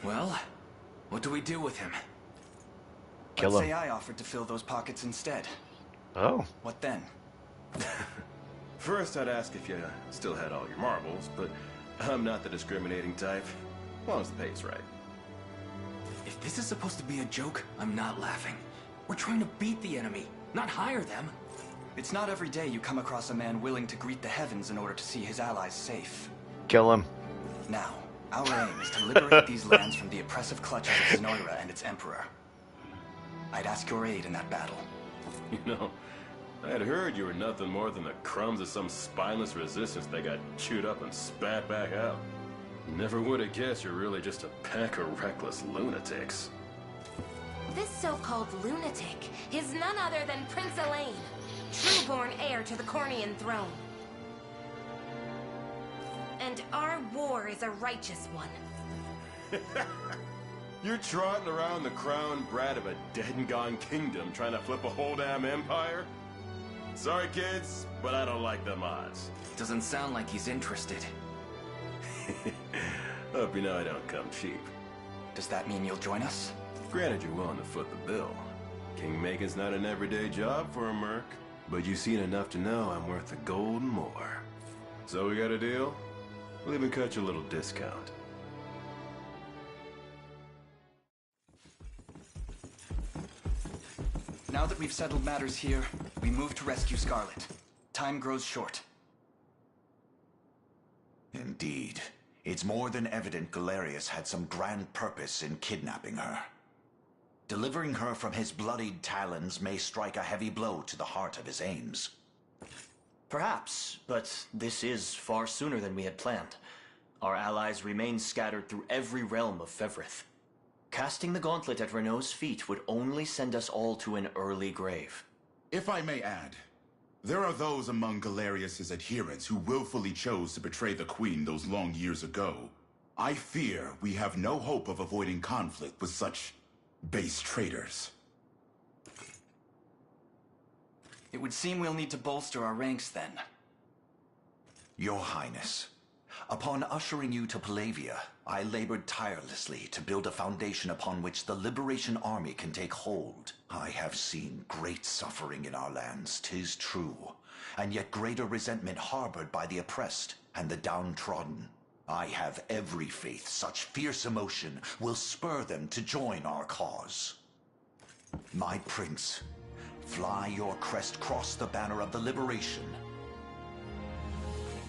Well, what do we do with him? Kill Let's him. say I offered to fill those pockets instead. Oh. What then? First, I'd ask if you still had all your marbles, but I'm not the discriminating type. As long as the pay's right. If this is supposed to be a joke, I'm not laughing. We're trying to beat the enemy, not hire them. It's not every day you come across a man willing to greet the heavens in order to see his allies safe. Kill him. Now, our aim is to liberate these lands from the oppressive clutches of Zenoira and its emperor. I'd ask your aid in that battle. You know, I'd heard you were nothing more than the crumbs of some spineless resistance that got chewed up and spat back out. Never would have guessed you're really just a pack of reckless lunatics. This so-called lunatic is none other than Prince Elaine, true-born heir to the Cornian throne. And our war is a righteous one. You're trotting around the crown brat of a dead and gone kingdom trying to flip a whole damn empire? Sorry, kids, but I don't like them odds. Doesn't sound like he's interested. Hope you know I don't come cheap. Does that mean you'll join us? Granted, you're willing to foot the bill. Kingmaking's not an everyday job for a merc, but you've seen enough to know I'm worth the gold and more. So we got a deal? We'll even cut you a little discount. Now that we've settled matters here, we move to rescue Scarlet. Time grows short. Indeed. It's more than evident Galerius had some grand purpose in kidnapping her. Delivering her from his bloodied talons may strike a heavy blow to the heart of his aims. Perhaps, but this is far sooner than we had planned. Our allies remain scattered through every realm of Fevrith. Casting the gauntlet at Renault's feet would only send us all to an early grave. If I may add, there are those among Galerius's adherents who willfully chose to betray the Queen those long years ago. I fear we have no hope of avoiding conflict with such base traitors. It would seem we'll need to bolster our ranks then. Your Highness, upon ushering you to Palavia, I labored tirelessly to build a foundation upon which the Liberation Army can take hold. I have seen great suffering in our lands, 'tis true, and yet greater resentment harbored by the oppressed and the downtrodden. I have every faith such fierce emotion will spur them to join our cause. My prince, fly your crest across the banner of the Liberation.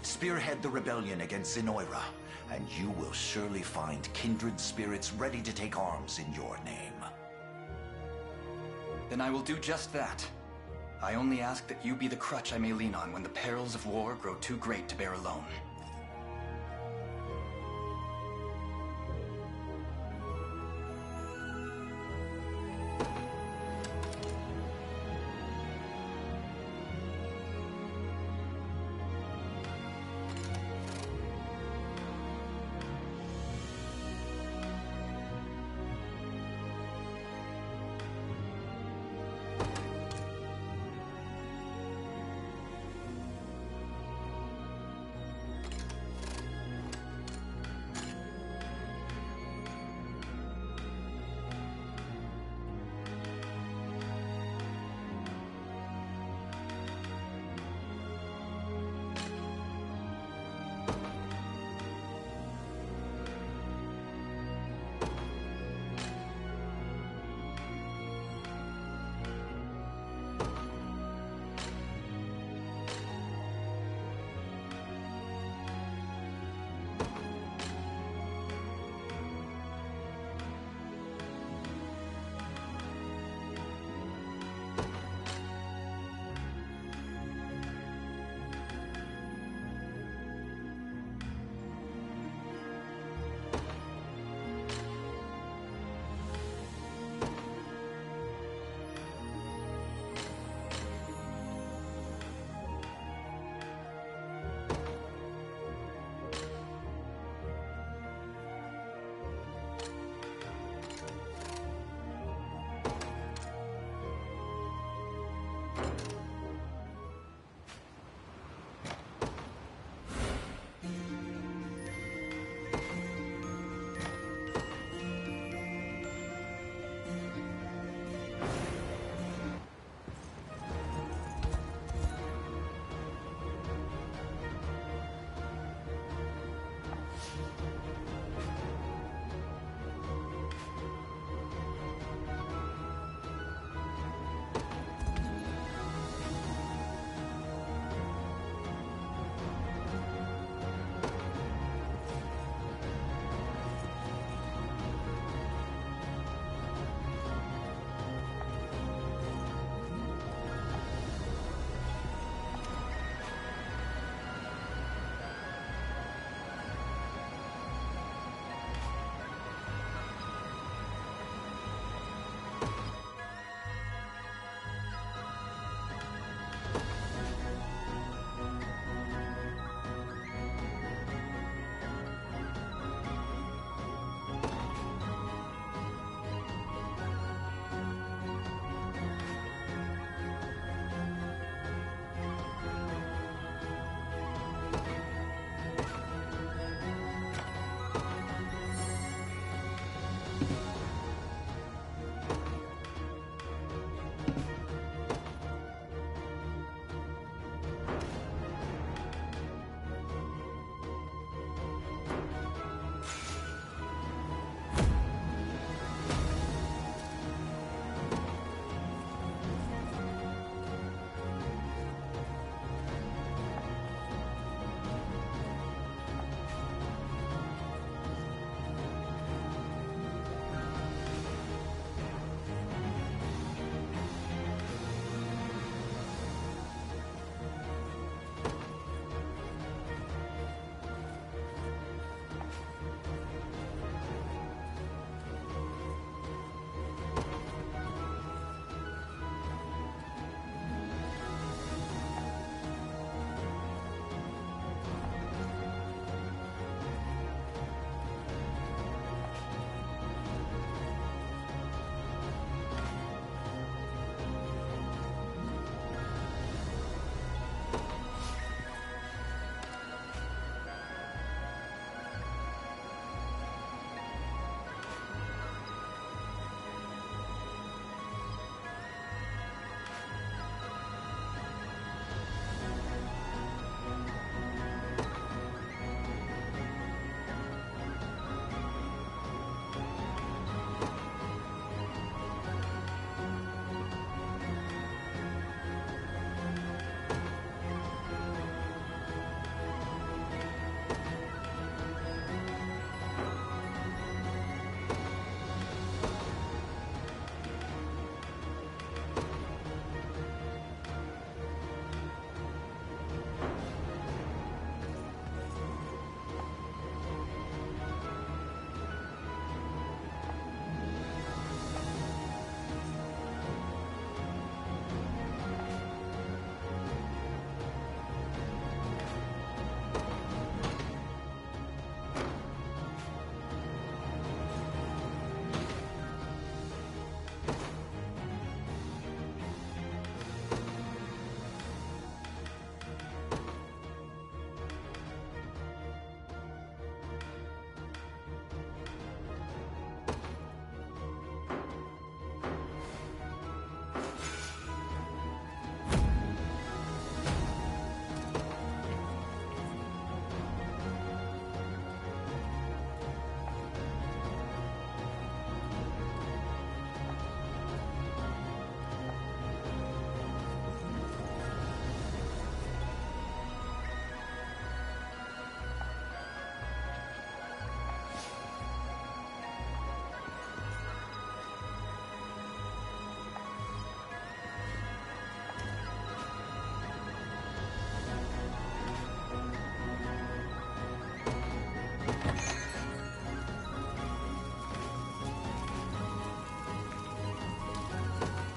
Spearhead the rebellion against Zenoira, and you will surely find kindred spirits ready to take arms in your name. Then I will do just that. I only ask that you be the crutch I may lean on when the perils of war grow too great to bear alone.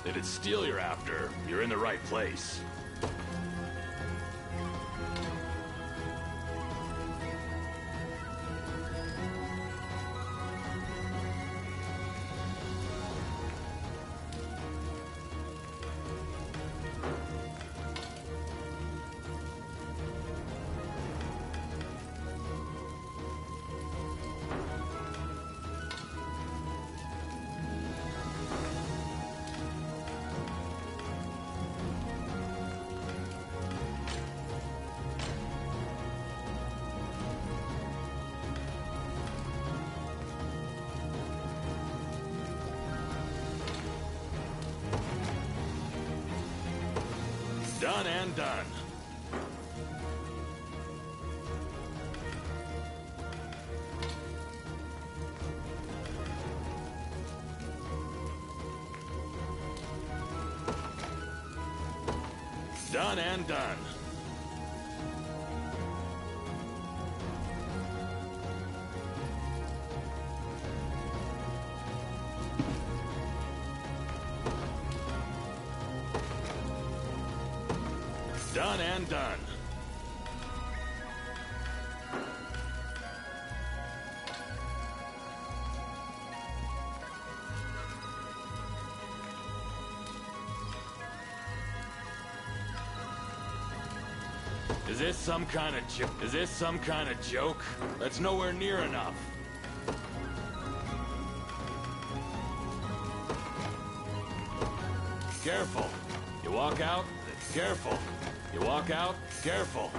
If it's steel you're after, you're in the right place. Done and done. Done and done. Done and done. Is this some kind of joke? That's nowhere near enough. Careful. You walk out, careful. You walk out, careful.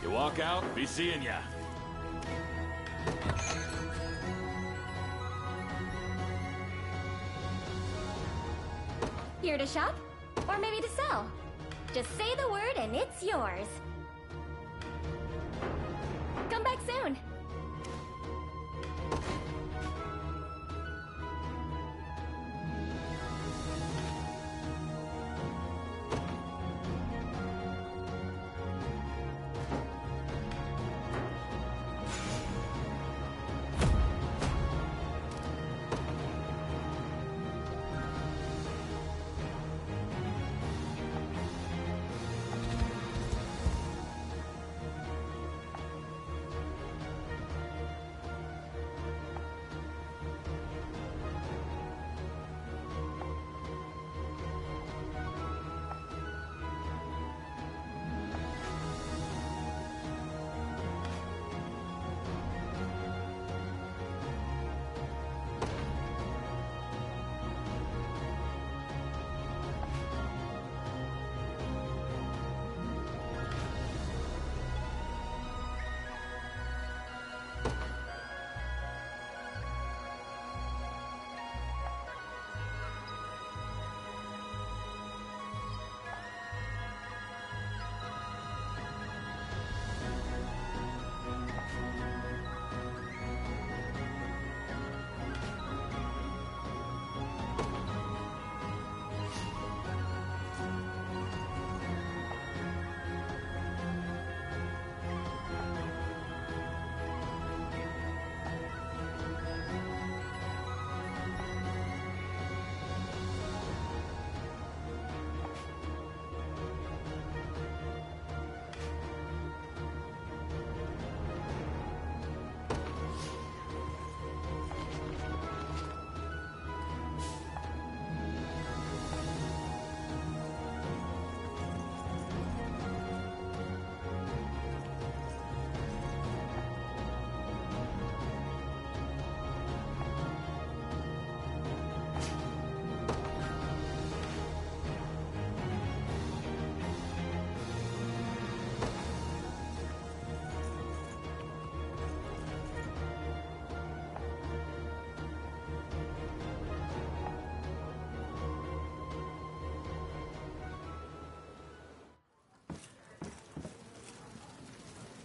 You walk out, be seeing ya. Here to shop? Or maybe to sell? Just say the word and it's yours. Come back soon.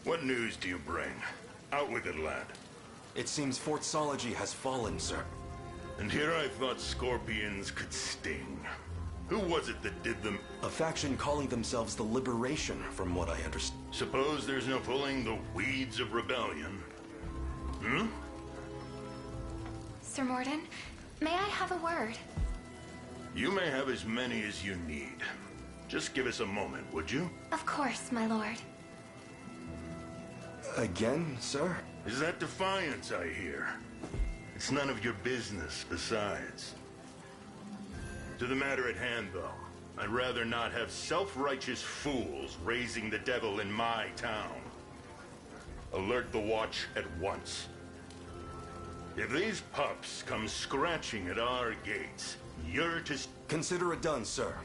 What news do you bring? Out with it, lad. It seems Fort Sology has fallen, sir. And here I thought scorpions could sting. Who was it that did them? A faction calling themselves the Liberation, from what I understand. Suppose there's no pulling the weeds of rebellion. Hmm? Sir Morden, may I have a word? You may have as many as you need. Just give us a moment, would you? Of course, my lord. Again, sir? Is that defiance I hear? It's none of your business, besides. To the matter at hand, though, I'd rather not have self-righteous fools raising the devil in my town. Alert the watch at once. If these pups come scratching at our gates, you're to... Consider it done, sir.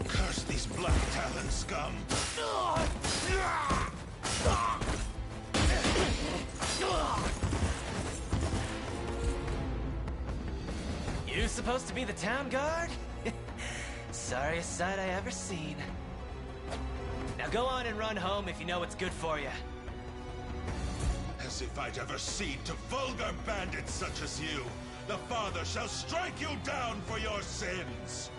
Curse these Black Talon scum! You supposed to be the town guard? Sorriest sight I ever seen. Now go on and run home if you know what's good for you. As if I'd ever cede to vulgar bandits such as you. The Father shall strike you down for your sins!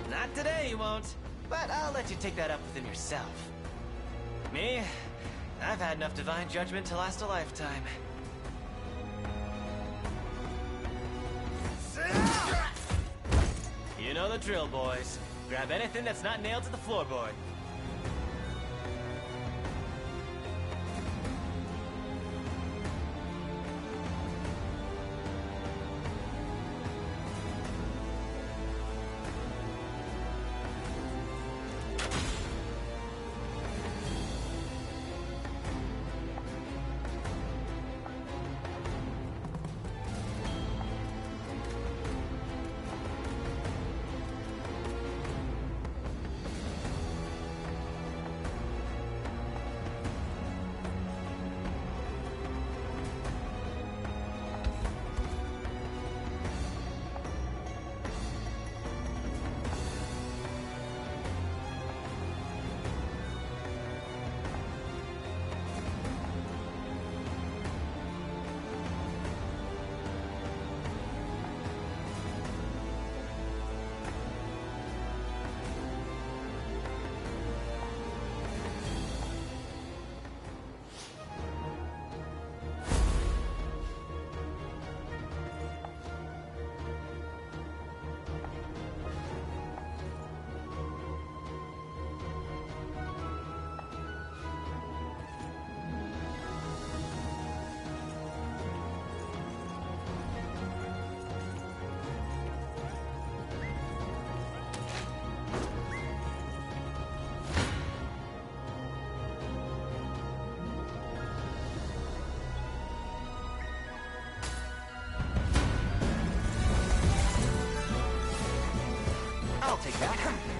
Not today, you won't. But I'll let you take that up with him yourself. Me? I've had enough divine judgment to last a lifetime. You know the drill, boys. Grab anything that's not nailed to the floorboard. Take that.